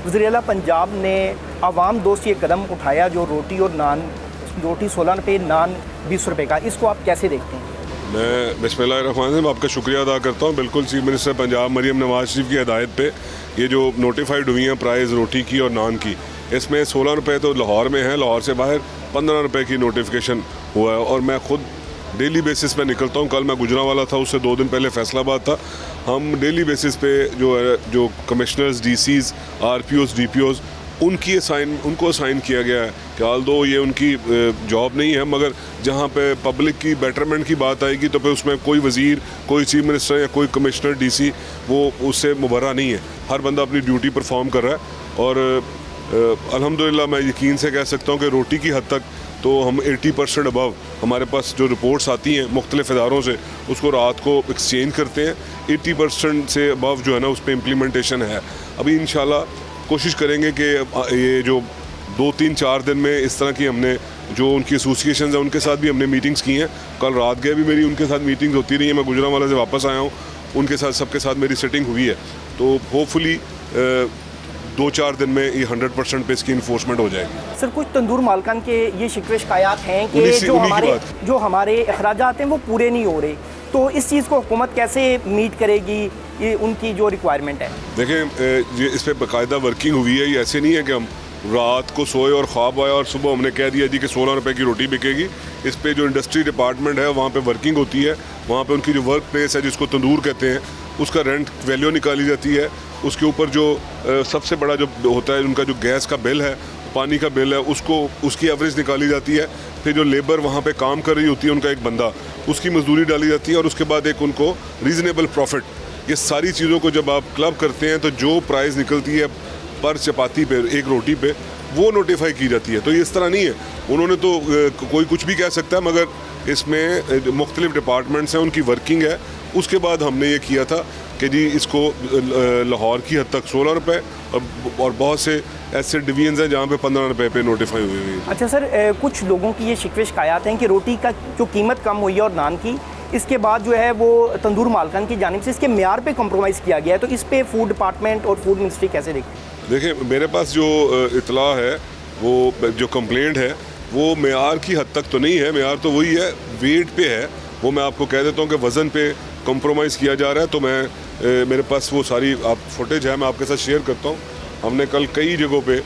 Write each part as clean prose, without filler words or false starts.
वज़ीर-ए-आला पंजाब ने आवाम दोस्त ये कदम उठाया जो रोटी और नान, रोटी 16 रुपये, नान 20 रुपये का, इसको आप कैसे देखते हैं? मैं बिस्मिल्लाहिर्रहमानिर्रहीम आपका शुक्रिया अदा करता हूँ। बिल्कुल चीफ मिनिस्टर पंजाब मरीम नवाज शरीफ की हिदायत पे ये जो नोटिफाइड हुई हैं प्राइस रोटी की और नान की, इसमें 16 रुपये तो लाहौर में है, लाहौर से बाहर 15 रुपये की नोटिफिकेशन हुआ है। और मैं खुद डेली बेसिस पे निकलता हूँ। कल मैं गुजरांवाला था, उससे 2 दिन पहले फैसलाबाद था। हम डेली बेसिस पे जो कमिश्नर्स, डीसीज़, आरपीओज़, डीपीओज़ उनको असाइन किया गया है कि आल्दो ये उनकी जॉब नहीं है, मगर जहाँ पे पब्लिक की बेटरमेंट की बात आएगी तो फिर उसमें कोई वज़ीर, कोई चीफ मिनिस्टर या कोई कमिश्नर, डीसी वो उससे मुबर्रा नहीं है। हर बंदा अपनी ड्यूटी परफॉर्म कर रहा है। और अल्हम्दुलिल्लाह मैं यकीन से कह सकता हूँ कि रोटी की हद तक तो हम 80% अबव हमारे पास जो रिपोर्ट्स आती हैं मुख्तलिफ इदारों से, उसको रात को एक्सचेंज करते हैं। 80% से अबव जो है ना उस पर इम्प्लीमेंटेशन है। अभी इंशाल्लाह कोशिश करेंगे कि ये जो 2-3-4 दिन में इस तरह की हमने जो उनकी एसोसिएशन है उनके साथ भी हमने मीटिंग्स की हैं। कल रात गए भी मेरी उनके साथ मीटिंग्स होती रही हैं। मैं गुजरांवाला से वापस आया हूँ, उनके साथ सबके साथ मेरी सेटिंग हुई है। तो होपफुली 2-4 दिन में ये 100% पे इसकी इन्फोर्समेंट हो जाएगी। सर, कुछ तंदूर मालकान के ये शिकवे शिकायत हैं कि जो हमारे अखराजात हैं वो पूरे नहीं हो रहे, तो इस चीज़ को हुकूमत कैसे मीट करेगी, ये उनकी जो रिक्वायरमेंट है? देखें, ये इस पर बाकायदा वर्किंग हुई है। ये ऐसे नहीं है कि हम रात को सोए और ख्वाब आया और सुबह हमने कह दिया जी कि 16 रुपये की रोटी बिकेगी। इस पे जो इंडस्ट्री डिपार्टमेंट है वहाँ पे वर्किंग होती है। वहाँ पे उनकी जो वर्क प्लेस है जिसको तंदूर कहते हैं, उसका रेंट वैल्यू निकाली जाती है। उसके ऊपर जो सबसे बड़ा जो होता है उनका जो गैस का बिल है, पानी का बिल है, उसकी एवरेज निकाली जाती है। फिर जो लेबर वहाँ पे काम कर रही होती है, उनका एक बंदा, उसकी मजदूरी डाली जाती है। और उसके बाद एक उनको रीज़नेबल प्रॉफिट, ये सारी चीज़ों को जब आप क्लब करते हैं तो जो प्राइस निकलती है पर चपाती पे, एक रोटी पे, वो नोटिफाई की जाती है। तो ये इस तरह नहीं है, उन्होंने तो कोई कुछ भी कह सकता है, मगर इसमें मुख्तलिफ डिपार्टमेंट्स हैं, उनकी वर्किंग है। उसके बाद हमने ये किया था कि जी इसको लाहौर की हद तक 16 रुपये और बहुत से ऐसे डिवीजन्स हैं जहाँ पे 15 रुपये पे नोटिफाई हुई हुई है। अच्छा सर, कुछ लोगों की ये शिकवे शिकायत हैं कि रोटी का जो कीमत कम हुई है और नान की, इसके बाद जो है वो तंदूर मालकान की जानिब से इसके म्यार पे कम्प्रोमाइज़ किया गया है, तो इस पे फूड डिपार्टमेंट और फूड मिनिस्ट्री कैसे देखते हैं? देखिए, मेरे पास जो इतला है, वो जो कंप्लेंट है वो म्यार की हद तक तो नहीं है। म्यार तो वही है, वेट पे है। वो मैं आपको कह देता हूँ कि वज़न पे कम्प्रोमाइज़ किया जा रहा है। तो मेरे पास वो सारी फुटेज है, मैं आपके साथ शेयर करता हूँ। हमने कल कई जगहों पे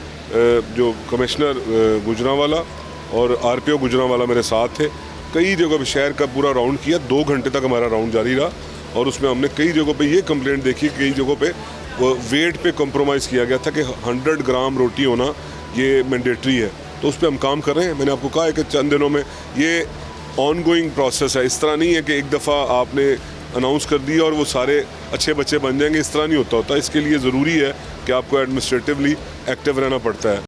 जो कमिश्नर गुजरांवाला और आरपीओ गुजरांवाला मेरे साथ थे, कई जगहों पे शहर का पूरा राउंड किया। 2 घंटे तक हमारा राउंड जारी रहा और उसमें हमने कई जगहों पे ये कंप्लेंट देखी, कई जगहों पे वेट पे कम्प्रोमाइज़ किया गया था कि 100 ग्राम रोटी होना ये मैंडेटरी है। तो उस पर हम काम कर रहे हैं। मैंने आपको कहा है कि चंद दिनों में ये ऑनगोइंग प्रोसेस है। इस तरह नहीं है कि एक दफ़ा आपने अनाउंस कर दिया और वो सारे अच्छे बच्चे बन जाएंगे, इस तरह नहीं होता। इसके लिए ज़रूरी है कि आपको एडमिनिस्ट्रेटिवली एक्टिव रहना पड़ता है।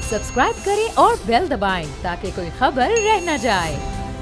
सब्सक्राइब करें और बेल दबाएं ताकि कोई खबर रह न जाए।